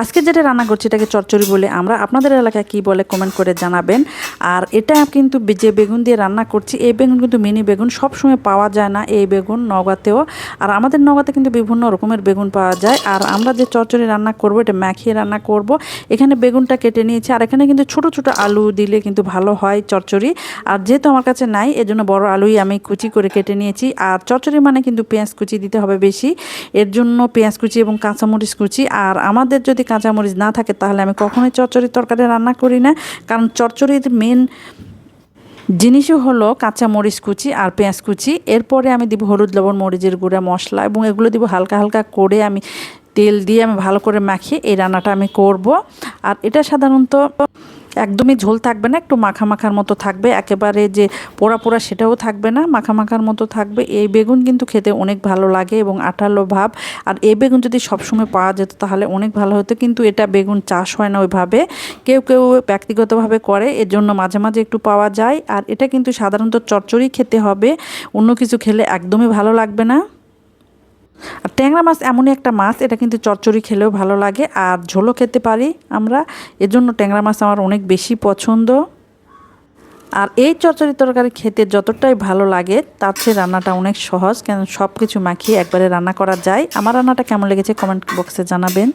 আজকে যেটা রান্না করছি এটাকে চচ্চড়ি বলে আমরা, আপনাদের এলাকায় কি বলে কমেন্ট করে জানাবেন। আর এটা কিন্তু যে বেগুন দিয়ে রান্না করছি এই বেগুন কিন্তু মিনি বেগুন, সবসময় পাওয়া যায় না এই বেগুন নওগাঁতেও। আর আমাদের নওগাঁতে কিন্তু বিভিন্ন রকমের বেগুন পাওয়া যায়। আর আমরা যে চচ্চড়ি রান্না করব এটা মাখিয়ে রান্না করব। এখানে বেগুনটা কেটে নিয়েছি, আর এখানে কিন্তু ছোট ছোট আলু দিলে কিন্তু ভালো হয় চচ্চড়ি। আর যেহেতু আমার কাছে নাই এজন্য বড় আলুই আমি কুচি করে কেটে নিয়েছি। আর চচ্চড়ি মানে কিন্তু পেঁয়াজ কুচি দিতে হবে বেশি, এর জন্য পেঁয়াজ কুচি এবং কাঁচামরিচ কুচি। আর আমাদের যদি কাঁচামরিচ না থাকে তাহলে আমি কখনোই চচ্চড়ি তরকারি রান্না করি না, কারণ চচ্চড়ির মেন জিনিসই হলো কাঁচামরিচ কুচি আর পেঁয়াজ কুচি। এরপরে আমি দিব হলুদ, লবণ, মরিচের গুঁড়া, মশলা, এবং এগুলো দিব হালকা হালকা করে আমি তেল দিয়ে আমি ভালো করে মাখিয়ে এই রান্নাটা আমি করব। আর এটা সাধারণত একদমই ঝোল থাকবে না, একটু মাখা মাখার মতো থাকবে, একেবারে যে পোড়া পোড়া সেটাও থাকবে না, মাখা মাখার মতো থাকবে। এই বেগুন কিন্তু খেতে অনেক ভালো লাগে এবং আঠালো ভাব। আর এই বেগুন যদি সবসময় পাওয়া যেত তাহলে অনেক ভালো হতো, কিন্তু এটা বেগুন চাষ হয় না ওইভাবে, কেউ কেউ ব্যক্তিগতভাবে করে, এর জন্য মাঝে মাঝে একটু পাওয়া যায়। আর এটা কিন্তু সাধারণত চচ্চড়ি খেতে হবে, অন্য কিছু খেলে একদমই ভালো লাগবে না। আর ট্যাংরা মাছ এমনই একটা মাছ, এটা কিন্তু চচ্চড়ি খেলেও ভালো লাগে আর ঝোলও খেতে পারি আমরা, এজন্য ট্যাংরা মাছ আমার অনেক বেশি পছন্দ। আর এই চচ্চড়ি তরকারি খেতে যতটাই ভালো লাগে তার চেয়ে রান্নাটা অনেক সহজ, কেন সব কিছু মাখিয়ে একবারে রান্না করা যায়। আমার রান্নাটা কেমন লেগেছে কমেন্ট বক্সে জানাবেন।